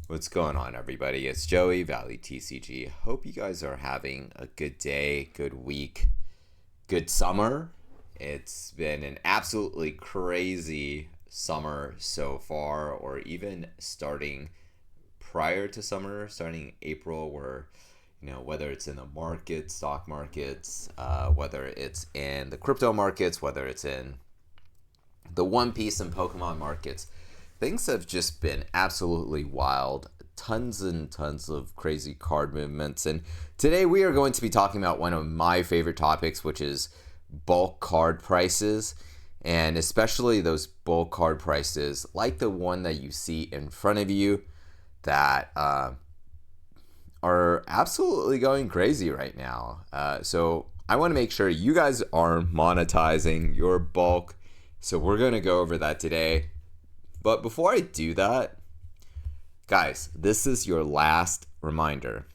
What's going on, everybody? It's Joey, Valley TCG. Hope you guys are having a good day, good week, good summer. It's been an absolutely crazy summer so far, or even starting prior to summer, starting April, where whether it's in the markets, stock markets, whether it's in the crypto markets, whether it's in the One Piece and Pokemon markets, things have just been absolutely wild. Tons and tons of crazy card movements. And today we are going to be talking about one of my favorite topics, which is bulk card prices. And especially those bulk card prices, like the one that you see in front of you, that are absolutely going crazy right now. So I want to make sure you guys are monetizing your bulk. So we're going to go over that today. But before I do that, guys, this is your last reminder.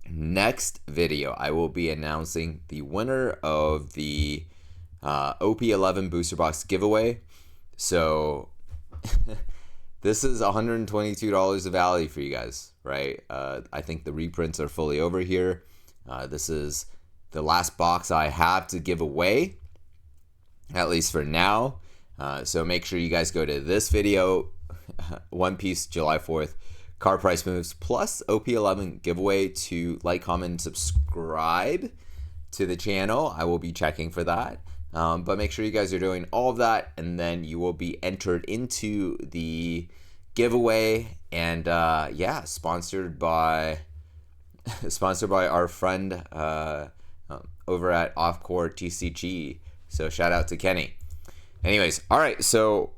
Next video, I will be announcing the winner of the OP11 Booster Box giveaway. So this is $122 of value for you guys, right? I think the reprints are fully over here. This is the last box I have to give away, at least for now. So make sure you guys go to this video, One Piece July 4th card price moves plus OP11 giveaway, to like, comment, and subscribe to the channel. I will be checking for that. But make sure you guys are doing all of that, and then you will be entered into the giveaway. And yeah, sponsored by our friend over at Offcore TCG. So shout out to Kenny. Anyways, all right, so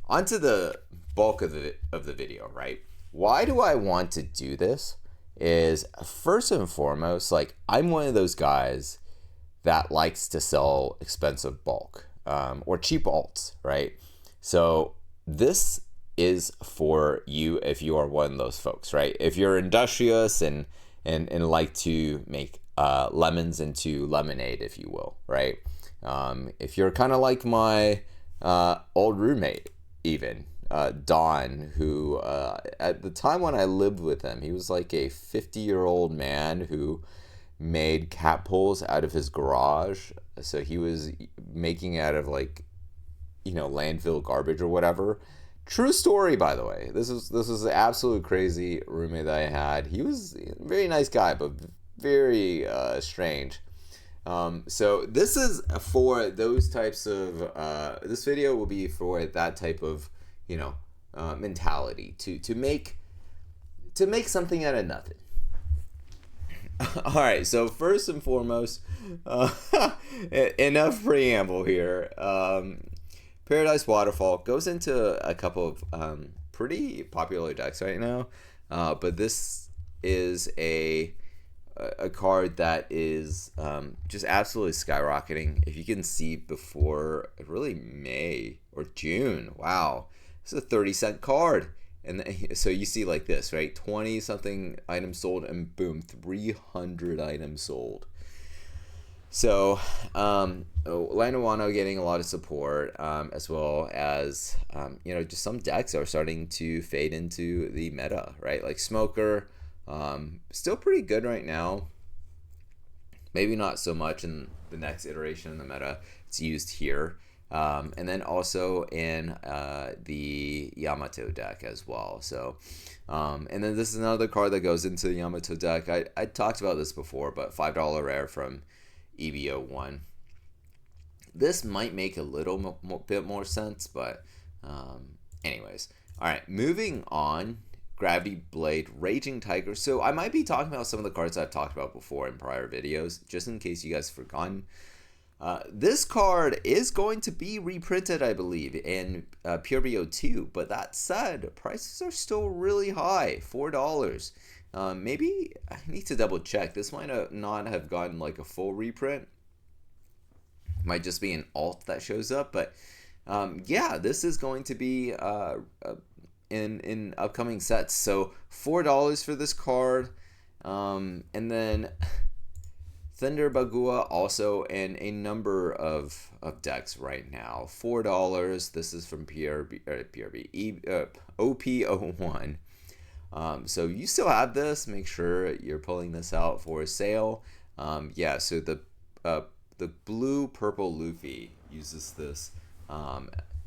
onto the bulk of the video, right? Why do I want to do this? Is first and foremost, like, I'm one of those guys that likes to sell expensive bulk or cheap alts, right? So this is for you if you are one of those folks, right? If you're industrious and like to make lemons into lemonade, if you will, right? If you're kind of like my old roommate, even Don, who at the time when I lived with him, he was like a 50-year-old man who made cat poles out of his garage. So he was making out of, like, landfill garbage or whatever. True story, by the way. This was an absolute crazy roommate that I had. He was a very nice guy, but very strange. So this is for those types of, this video will be for that type of, mentality to make something out of nothing. All right, so first and foremost, enough preamble here. Paradise Waterfall goes into a couple of pretty popular decks right now, but this is a card that is just absolutely skyrocketing. If you can see, before really May or June, wow, this is a 30-cent card. And so you see like this, right? 20 something items sold, and boom, 300 items sold. So Land of Wano getting a lot of support, as well as just some decks are starting to fade into the meta, right? Like Smoker, still pretty good right now. Maybe not so much in the next iteration in the meta. It's used here. And then also in the Yamato deck as well. So, and then this is another card that goes into the Yamato deck. I talked about this before, but $5 rare from EBO1. This might make a little bit more sense, but anyways. All right, moving on. Gravity Blade, Raging Tiger. So I might be talking about some of the cards I've talked about before in prior videos, just in case you guys have forgotten. This card is going to be reprinted, I believe, in Pure BO2, but that said, prices are still really high, $4. Maybe I need to double check. This might not have gotten like a full reprint. Might just be an alt that shows up, but yeah, this is going to be in upcoming sets. So $4 for this card, and then Thunder Bagua also in a number of decks right now. $4. This is from OP01. So you still have this. Make sure you're pulling this out for a sale. Yeah, so the blue purple Luffy uses this,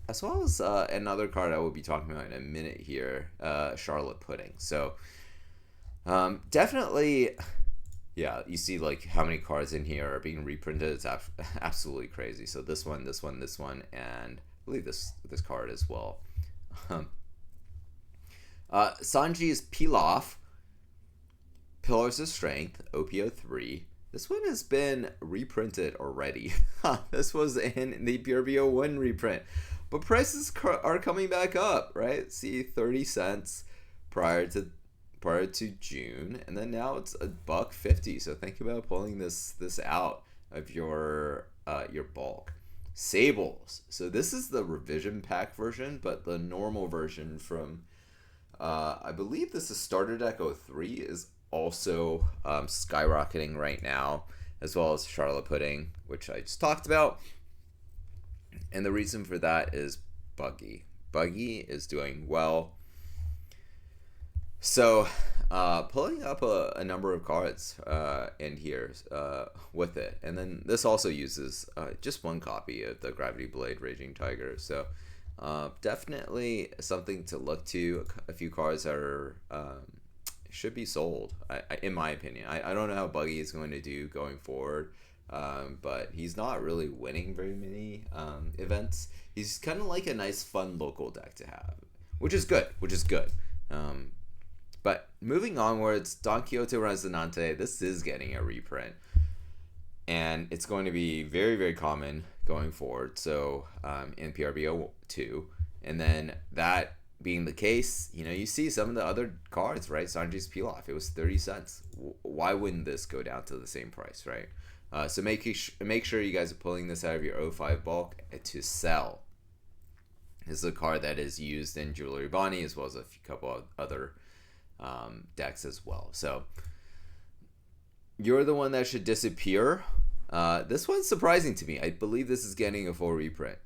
as well as another card I will be talking about in a minute here, Charlotte Pudding. So definitely, yeah, you see like how many cards in here are being reprinted. It's absolutely crazy. So this one, and I believe this card as well. Sanji's Pilaf, Pillars of Strength, OPO3. This one has been reprinted already. This was in the PRBO 1 reprint. But prices are coming back up, right? See, 30 cents prior to June, and then now it's $1.50. So think about pulling this out of your bulk. Sables. So this is the revision pack version, but the normal version from I believe this is Starter Deck 03 is also skyrocketing right now, as well as Charlotte Pudding, which I just talked about. And the reason for that is Buggy. Buggy is doing well. So pulling up a number of cards in here with it. And then this also uses just one copy of the Gravity Blade Raging Tiger. So definitely something to look to. A few cards that are should be sold, in my opinion. I don't know how Buggy is going to do going forward, but he's not really winning very many events. He's kind of like a nice fun local deck to have, which is good. But moving onwards, Don Quixote Resonante, this is getting a reprint, and it's going to be very, very common going forward. So in PRBO 2, and then that being the case, you see some of the other cards, right? Sanji's Pilaf, it was 30 cents. Why wouldn't this go down to the same price, right? So make sure you guys are pulling this out of your 05 bulk to sell. This is a card that is used in Jewelry Bonnie, as well as a couple of other decks as well. So you're the one that should disappear. This one's surprising to me. I believe this is getting a full reprint.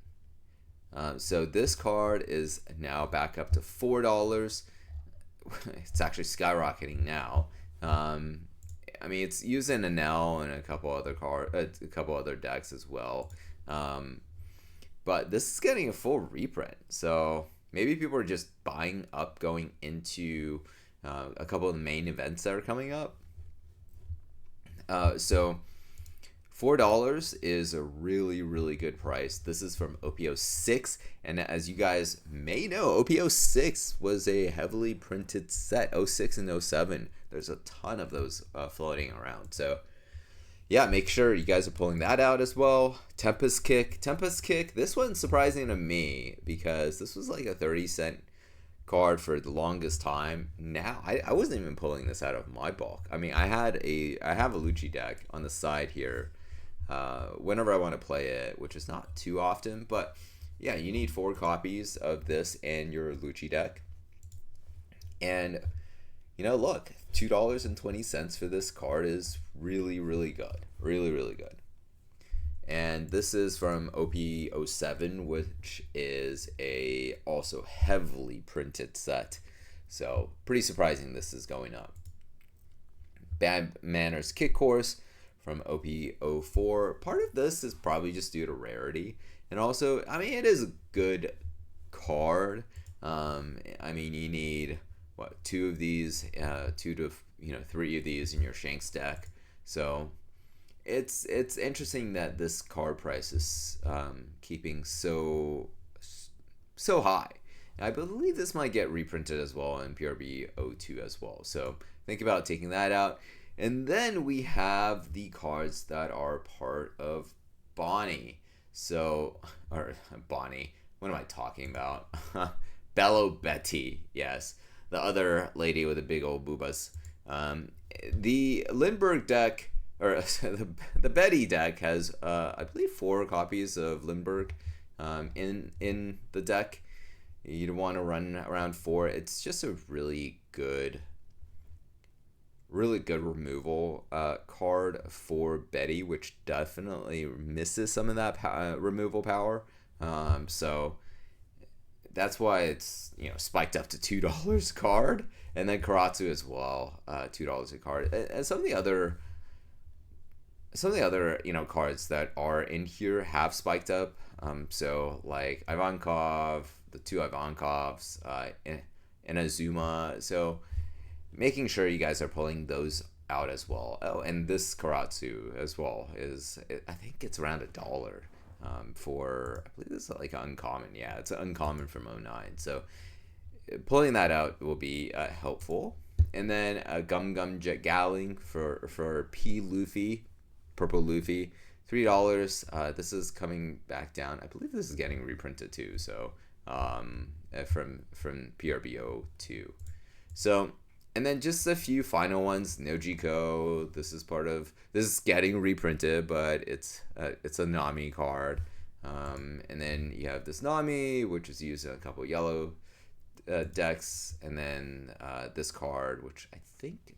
So this card is now back up to $4. It's actually skyrocketing now. I mean, it's using Enel and a couple other decks as well. But this is getting a full reprint. So maybe people are just buying up going into a couple of the main events that are coming up. So $4 is a really, really good price. This is from OPO 6, and as you guys may know, OPO 6 was a heavily printed set. 06 and 07, there's a ton of those floating around. So yeah, make sure you guys are pulling that out as well. Tempest Kick, this one's surprising to me because this was like a 30-cent card for the longest time. Now I wasn't even pulling this out of my bulk. I mean, I have a Lucci deck on the side here. Whenever I want to play it, which is not too often, but yeah, you need 4 copies of this in your Lucci deck. And look, $2.20 for this card is really, really good. Really, really good. And this is from OP07, which is a also heavily printed set. So pretty surprising this is going up. Bad Manners Kick Course from OP04. Part of this is probably just due to rarity. And also, I mean, it is a good card. I mean, you need, 2 of these, 2 to 3 of these in your Shanks deck. So it's interesting that this card price is keeping so high. And I believe this might get reprinted as well in PRB 02 as well. So think about taking that out. And then we have the cards that are part of Bonnie. Or Bonnie, what am I talking about? Bello Betty, yes. The other lady with the big old boobas. The Lindbergh deck, or the Betty deck has, I believe, 4 copies of Lindbergh in the deck. You'd want to run around 4. It's just a really good removal card for Betty, which definitely misses some of that removal power. So that's why it's spiked up to $2 a card, and then Karatsu as well, $2 a card, and some of the other cards that are in here have spiked up. So like Ivankov, the two Ivankovs, and Azuma. So making sure you guys are pulling those out as well. Oh, and this Karatsu as well I think it's around $1 for, I believe this is like uncommon. Yeah, it's uncommon from '09. So pulling that out will be helpful. And then Gum Gum Jet Galing for P Luffy, Purple Luffy, $3. This is coming back down. I believe this is getting reprinted too. So from PRBO 2. So, and then just a few final ones. Nojiko. This is getting reprinted, but it's a Nami card. And then you have this Nami, which is used in a couple yellow decks, and then this card, which I think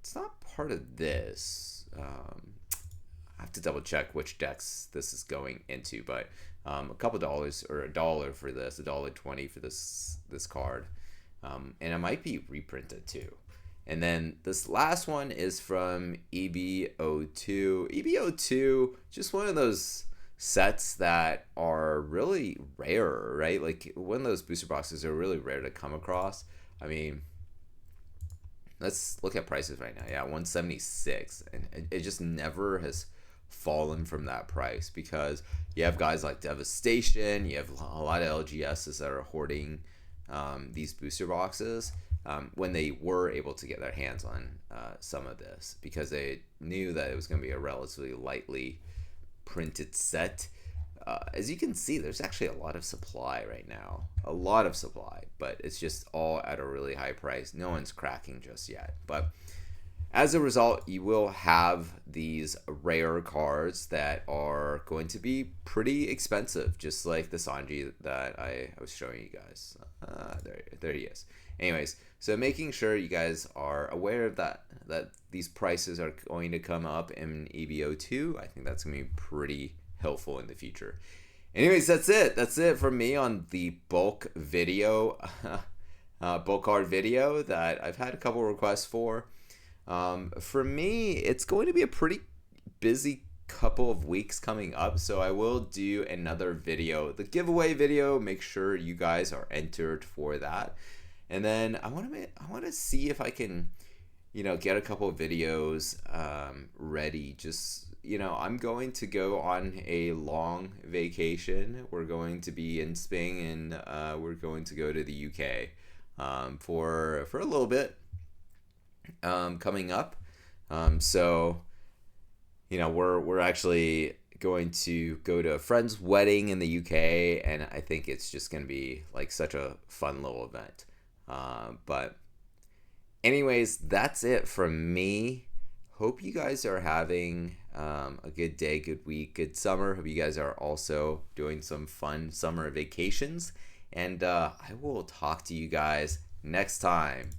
it's not part of this. I have to double check which decks this is going into, but a couple dollars, or $1 for this, $1.20 for this card, and it might be reprinted too. And then this last one is from EBO2. EBO2, just one of those sets that are really rare, right? Like one of those booster boxes are really rare to come across. I mean, let's look at prices right now. Yeah, 176, and it just never has fallen from that price, because you have guys like Devastation, you have a lot of LGSs that are hoarding these booster boxes when they were able to get their hands on some of this, because they knew that it was going to be a relatively lightly printed set. As you can see, there's actually a lot of supply right now, but it's just all at a really high price. No one's cracking just yet, but as a result, you will have these rare cards that are going to be pretty expensive, just like the Sanji that I was showing you guys. There he is. Anyways, so making sure you guys are aware of that these prices are going to come up in EBO2. I think that's going to be pretty helpful in the future. Anyways, that's it from me on the bulk video, bulk card video that I've had a couple requests for. For me, it's going to be a pretty busy couple of weeks coming up, so I will do another video, the giveaway video. Make sure you guys are entered for that, and then I want to see if I can, get a couple of videos ready. Just I'm going to go on a long vacation. We're going to be in Spain, and we're going to go to the UK for a little bit. Coming up, so we're actually going to go to a friend's wedding in the UK, and I think it's just going to be like such a fun little event. But anyways, that's it from me. Hope you guys are having a good day, good week, good summer. Hope you guys are also doing some fun summer vacations, and I will talk to you guys next time.